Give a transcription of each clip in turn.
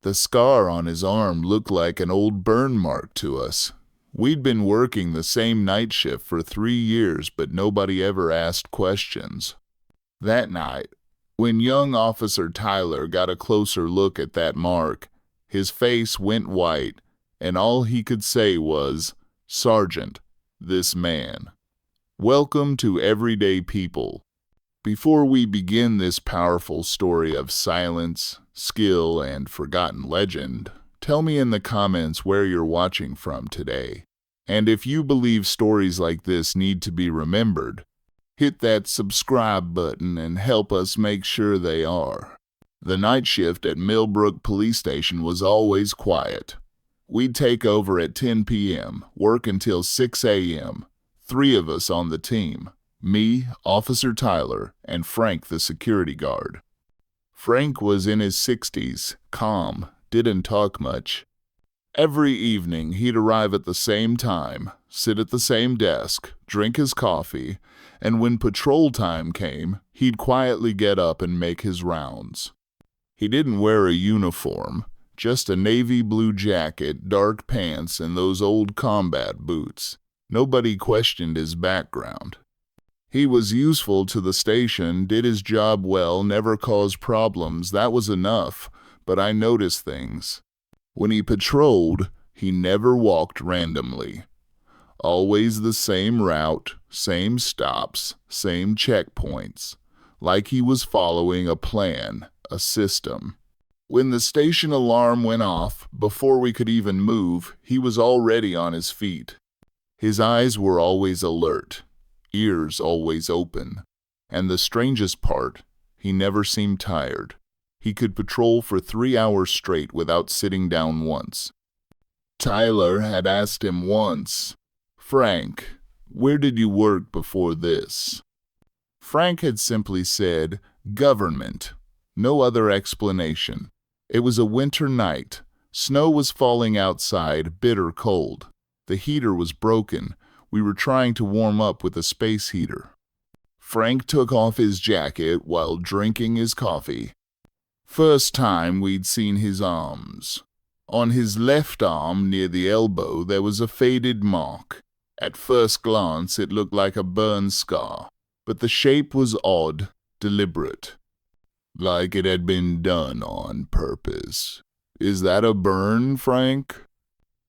The scar on his arm looked like an old burn mark to us. We'd been working the same night shift for 3 years, but nobody ever asked questions. That night, when young Officer Tyler got a closer look at that mark, his face went white, and all he could say was, "Sergeant, this man." Welcome to Everyday People. Before we begin this powerful story of silence, skill, and forgotten legend, tell me in the comments where you're watching from today. And if you believe stories like this need to be remembered, hit that subscribe button and help us make sure they are. The night shift at Millbrook Police Station was always quiet. We'd take over at 10 p.m., work until 6 a.m., 3 of us on the team. Me, Officer Tyler, and Frank the security guard. Frank was in his 60s, calm, didn't talk much. Every evening he'd arrive at the same time, sit at the same desk, drink his coffee, and when patrol time came, he'd quietly get up and make his rounds. He didn't wear a uniform, just a navy blue jacket, dark pants, and those old combat boots. Nobody questioned his background. He was useful to the station, did his job well, never caused problems. That was enough, but I noticed things. When he patrolled, he never walked randomly. Always the same route, same stops, same checkpoints, like he was following a plan, a system. When the station alarm went off, before we could even move, he was already on his feet. His eyes were always alert, ears always open, and the strangest part, he never seemed tired. He could patrol for 3 hours straight without sitting down once. Tyler had asked him once, "Frank, where did you work before this?" Frank had simply said, "Government." No other explanation. It was a winter night. Snow was falling outside, bitter cold. The heater was broken. We were trying to warm up with a space heater. Frank took off his jacket while drinking his coffee. First time we'd seen his arms. On his left arm, near the elbow, there was a faded mark. At first glance, it looked like a burn scar, but the shape was odd, deliberate. Like it had been done on purpose. "Is that a burn, Frank?"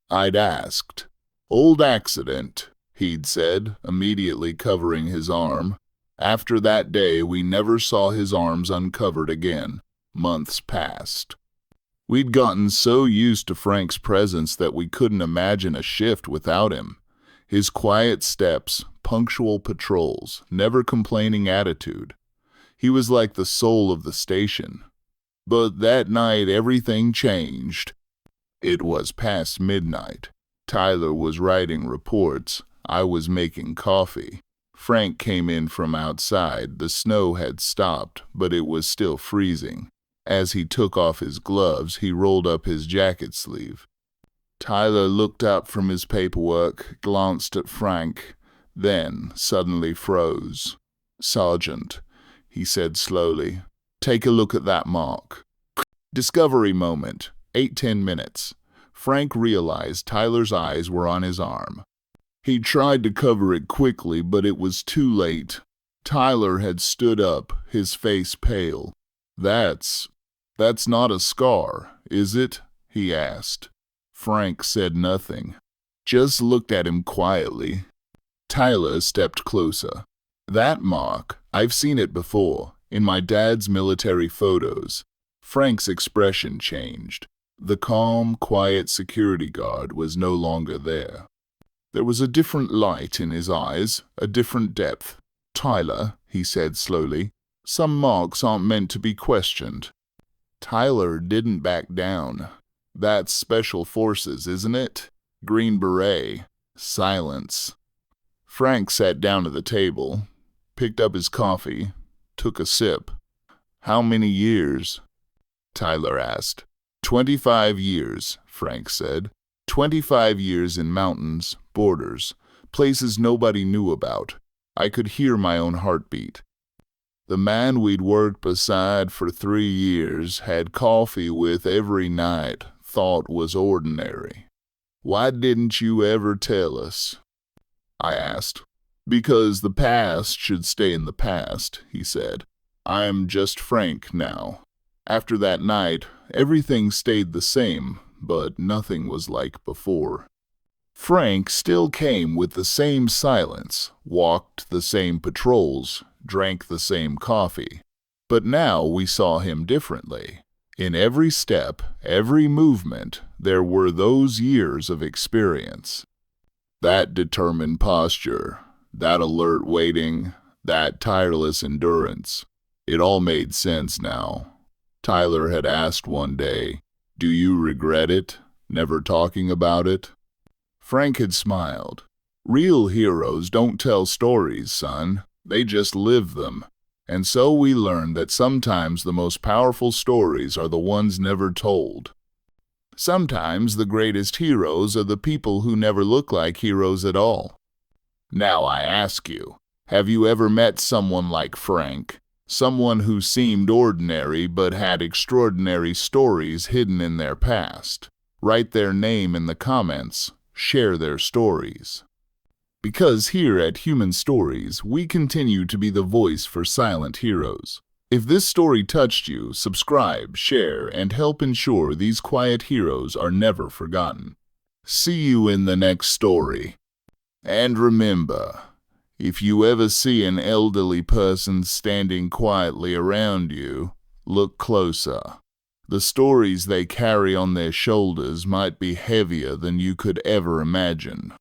I'd asked. "Old accident," he'd said, immediately covering his arm. After that day, we never saw his arms uncovered again. Months passed. We'd gotten so used to Frank's presence that we couldn't imagine a shift without him. His quiet steps, punctual patrols, never complaining attitude. He was like the soul of the station. But that night everything changed. It was past midnight. Tyler was writing reports. I was making coffee. Frank came in from outside. The snow had stopped, but it was still freezing. As he took off his gloves, he rolled up his jacket sleeve. Tyler looked up from his paperwork, glanced at Frank, then suddenly froze. "Sergeant," he said slowly, "take a look at that mark." Discovery moment. 8-10 minutes. Frank realized Tyler's eyes were on his arm. He tried to cover it quickly, but it was too late. Tyler had stood up, his face pale. That's not a scar, is it?" he asked. Frank said nothing, just looked at him quietly. Tyler stepped closer. "That mark, I've seen it before, in my dad's military photos." Frank's expression changed. The calm, quiet security guard was no longer there. There was a different light in his eyes, a different depth. "Tyler," he said slowly, "some marks aren't meant to be questioned." Tyler didn't back down. "That's Special Forces, isn't it? Green Beret." Silence. Frank sat down at the table, picked up his coffee, took a sip. "How many years?" Tyler asked. 25 years, Frank said. 25 years in mountains, borders, places nobody knew about. I could hear my own heartbeat. The man we'd worked beside for 3 years, had coffee with every night, thought was ordinary. Why didn't you ever tell us? I asked. Because the past should stay in the past, he said. I'm just Frank now. After that night, everything stayed the same, but nothing was like before. Frank still came with the same silence, walked the same patrols, drank the same coffee. But now we saw him differently. In every step, every movement, there were those years of experience. That determined posture, that alert waiting, that tireless endurance. It all made sense now. Tyler had asked one day, "Do you regret it, never talking about it?" Frank had smiled. "Real heroes don't tell stories, son. They just live them." And so we learned that sometimes the most powerful stories are the ones never told. Sometimes the greatest heroes are the people who never look like heroes at all. Now I ask you, have you ever met someone like Frank? Someone who seemed ordinary but had extraordinary stories hidden in their past? Write their name in the comments. Share their stories. Because here at Human Stories, we continue to be the voice for silent heroes. If this story touched you, subscribe, share, and help ensure these quiet heroes are never forgotten. See you in the next story. And remember, if you ever see an elderly person standing quietly around you, look closer. The stories they carry on their shoulders might be heavier than you could ever imagine.